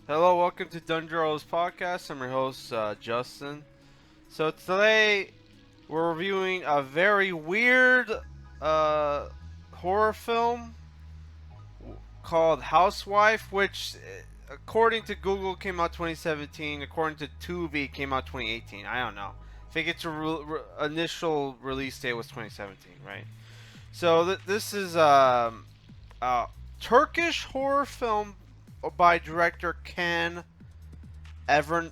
Hello, welcome to Dungeons Podcast. I'm your host, Justin. So today we're reviewing a very weird horror film called Housewife, which, according to Google, came out 2017. According to Tubi, came out 2018. I don't know. I think its initial release date was 2017, right? So this is a Turkish horror film by director Can Evrenol,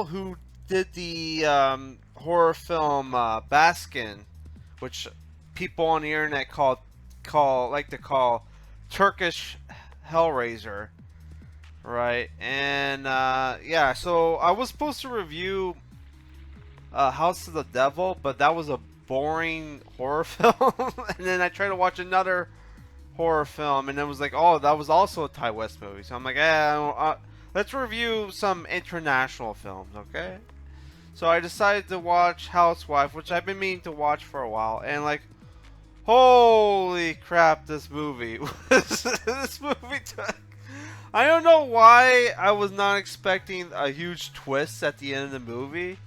who did the horror film Baskin, which people on the internet like to call Turkish Hellraiser, right? And yeah, so I was supposed to review House of the Devil, but that was a boring horror film, and then I tried to watch another horror film, and it was like, oh, that was also a Ty West movie. So I'm like, let's review some international films, okay? So I decided to watch Housewife, which I've been meaning to watch for a while, and like, holy crap, this movie. This movie took. I don't know why I was not expecting a huge twist at the end of the movie,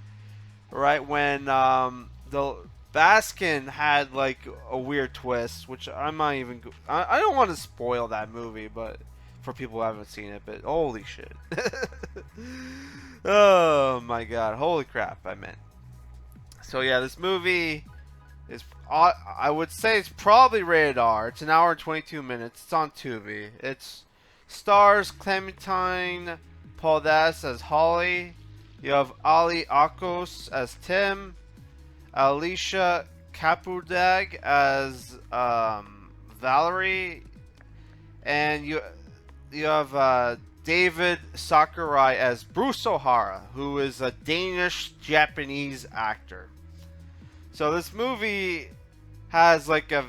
right? When the Baskin had like a weird twist, which I'm not even. I don't want to spoil that movie, but for people who haven't seen it, but holy shit! Oh my god, holy crap! I meant. So yeah, this movie is. I would say it's probably rated R. It's an hour and 22 minutes. It's on Tubi. It's stars Clémentine Poidatz as Holly. You have Aksöz as Tim. Alicia Kapudag as Valerie, and you have David Sakurai as Bruce O'Hara, who is a Danish Japanese actor. So this movie has like a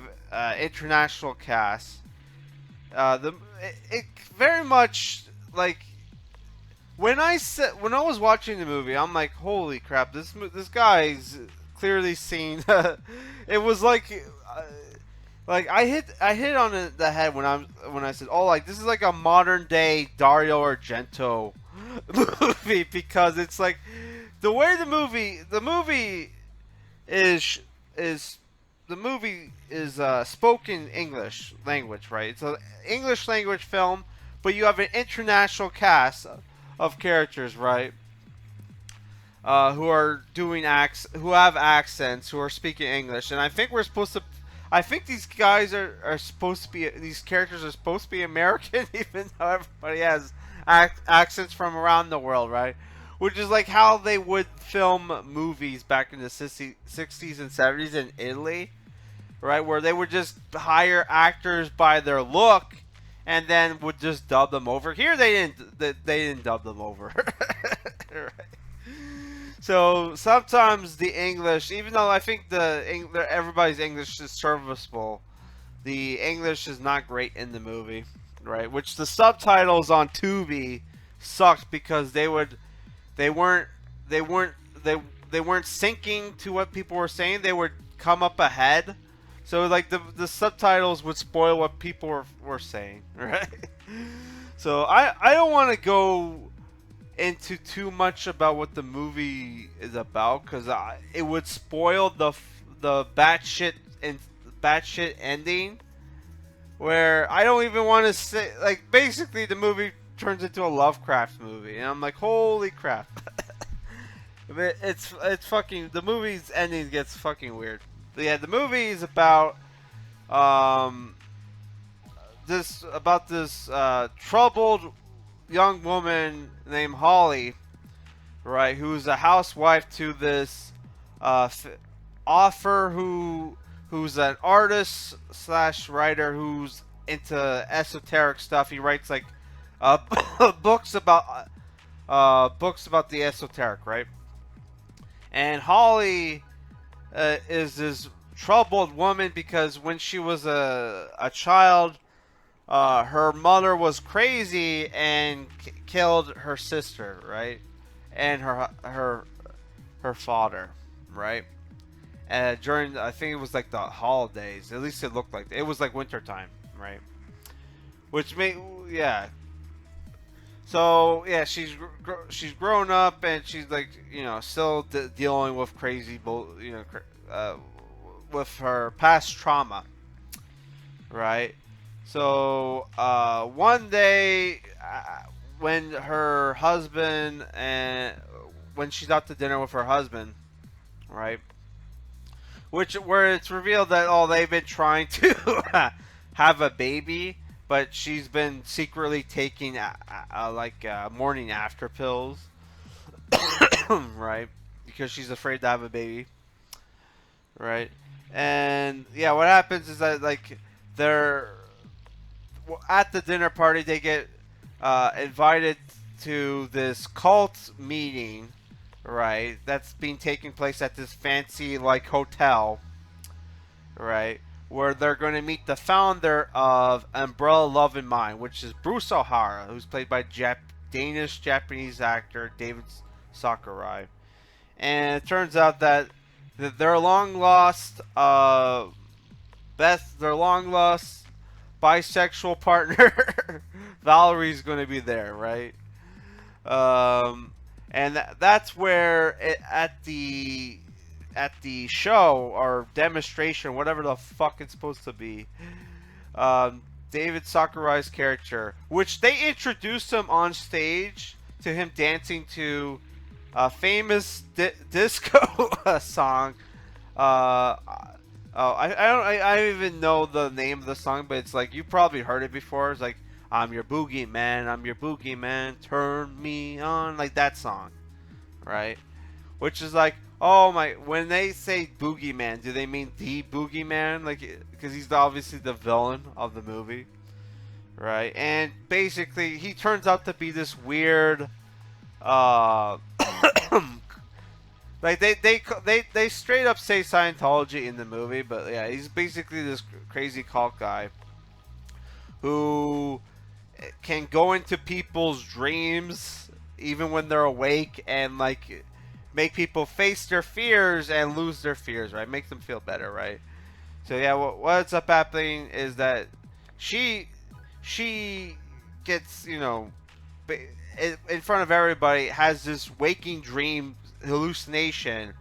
international cast. It very much like when I was watching the movie, I'm like, holy crap, this guy's clearly seen. It was like I hit on the head when I said, oh, like this is like a modern day Dario Argento movie, because it's like the way the movie is the movie is spoken English language, right? It's an English language film, but you have an international cast of characters, right? Who are doing who have accents, who are speaking English, and I think we're supposed to. I think these guys are supposed to be. These characters are supposed to be American, even though everybody has accents from around the world, right? Which is like how they would film movies back in the 60s and 70s in Italy, right? Where they would just hire actors by their look, and then would just dub them over. Here they didn't. They didn't dub them over. Right. So sometimes the English, even though I think everybody's English is serviceable, the English is not great in the movie, right? Which the subtitles on Tubi sucked because they weren't they weren't syncing to what people were saying. They would come up ahead, so like the subtitles would spoil what people were saying, right? So I don't want to go into too much about what the movie is about, because it would spoil the batshit ending, where I don't even want to say, like, basically the movie turns into a Lovecraft movie, and I'm like, holy crap. it's fucking, the movie's ending gets fucking weird. But yeah, the movie is about this troubled young woman named Holly, right, who's a housewife to this author who's an artist slash writer who's into esoteric stuff. He writes like books about the esoteric, right? And Holly is this troubled woman because when she was a child, her mother was crazy and killed her sister, right, and her father, right. During, I think it was like the holidays. At least it looked like it was like winter time, right? Which made, yeah. So yeah, she's grown up and she's like still dealing with with her past trauma, right? So one day when her husband and when she's out to dinner with her husband, right? Which where it's revealed that they've been trying to have a baby, but she's been secretly taking morning after pills, right? Because she's afraid to have a baby, right? And yeah, what happens is that they're at the dinner party. They get invited to this cult meeting, right? That's being taking place at this fancy hotel, right? Where they're going to meet the founder of Umbrella Love and Mine, which is Bruce O'Hara, who's played by Danish Japanese actor David Sakurai. And it turns out that their long lost their long lost bisexual partner Valerie's going to be there, right? And that's where at the show or demonstration, whatever the fuck it's supposed to be, David Sakurai's character, which they introduced him on stage to him dancing to a famous disco song. I don't even know the name of the song, but it's like you probably heard it before. It's like I'm your boogeyman, turn me on, like that song, right? Which is like, oh my, when they say boogeyman, do they mean the boogeyman? Like, because he's obviously the villain of the movie, right? And basically, he turns out to be this weird, like they straight up say Scientology in the movie, but yeah, he's basically this crazy cult guy who can go into people's dreams even when they're awake and make people face their fears and lose their fears, right? Make them feel better, right? So yeah, what's up happening is that she gets in front of everybody has this waking dream hallucination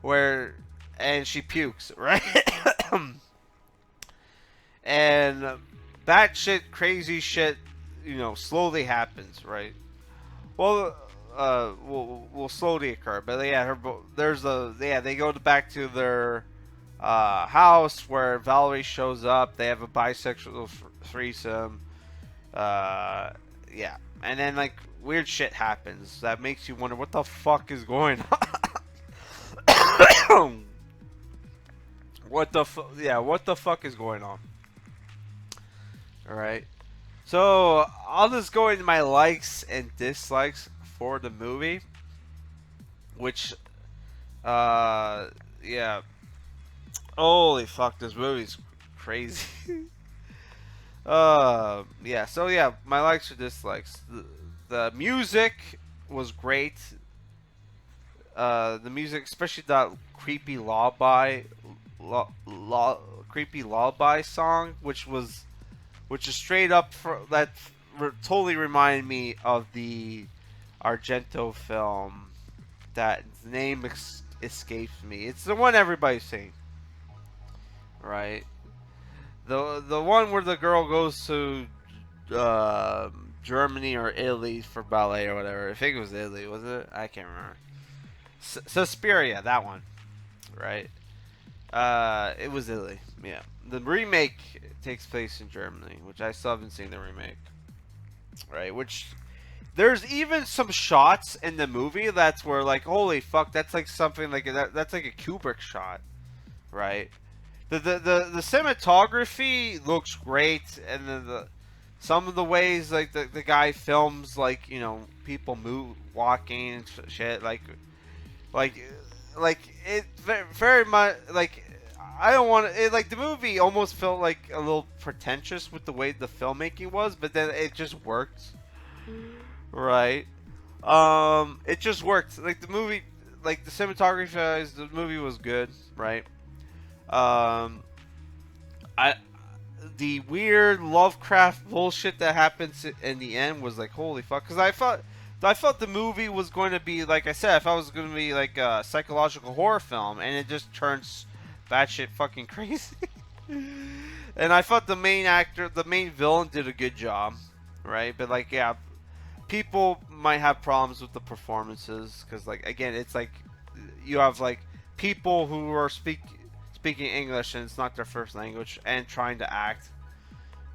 and she pukes, right? And that crazy shit, slowly happens, right? Well, will slowly occur, but yeah, they go back to their house where Valerie shows up. They have a bisexual threesome. Yeah, and then weird shit happens that makes you wonder what the fuck is going on. What the fuck is going on? All right. So I'll just go into my likes and dislikes for the movie, which, yeah, holy fuck, this movie's crazy. Yeah. So yeah, my likes or dislikes. The music was great. The music, especially that creepy creepy lullaby song, which is straight up totally reminded me of the Argento film that name escapes me. It's the one everybody's saying, right? The one where the girl goes to Germany or Italy for ballet or whatever. I think it was Italy, was it? I can't remember. Suspiria, that one, right? It was Italy. Yeah, the remake takes place in Germany, which I still haven't seen the remake. Right, which there's even some shots in the movie that's where holy fuck, that's something that's like a Kubrick shot, right? The cinematography looks great, and then some of the ways the guy films people walking and shit like it very much I don't want to. The movie almost felt a little pretentious with the way the filmmaking was, but then it just worked, right? It just worked. The movie, the cinematography, the movie was good, right? I the weird Lovecraft bullshit that happens in the end was like, holy fuck. Because I thought the movie was going to be, like I said, I thought it was going to be like a psychological horror film, and it just turns batshit fucking crazy. And I thought the main villain, did a good job, right? But like, yeah, people might have problems with the performances because, like, again, it's like you have like people who are speaking English and it's not their first language and trying to act,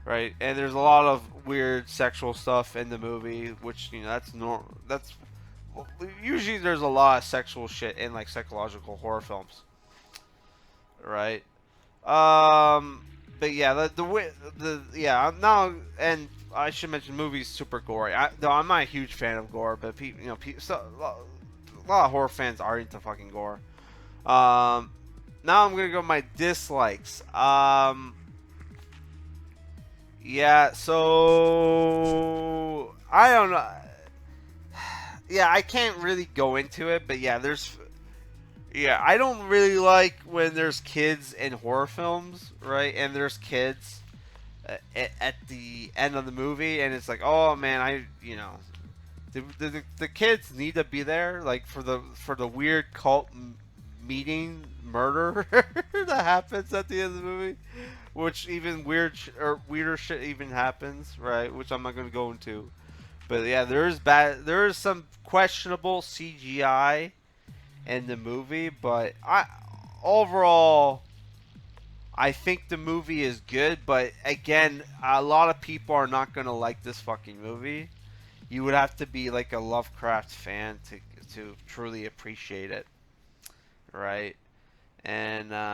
right? And there's a lot of weird sexual stuff in the movie, which, that's normal. That's usually there's a lot of sexual shit in like psychological horror films, right? But yeah, yeah, I'm now, and I should mention, movies super gory. Though I'm not a huge fan of gore, but a lot of horror fans are into fucking gore. Now I'm gonna go with my dislikes. Yeah, so I don't know. Yeah, I can't really go into it, but yeah, I don't really like when there's kids in horror films, right? And there's kids at the end of the movie, and it's like, oh man, the kids need to be there, like for the weird cult meeting murder that happens at the end of the movie, which even weirder shit even happens, right? Which I'm not gonna go into, but yeah, there is some questionable CGI in the movie, but overall I think the movie is good. But again, a lot of people are not gonna like this fucking movie. You would have to be like a Lovecraft fan to truly appreciate it, right? And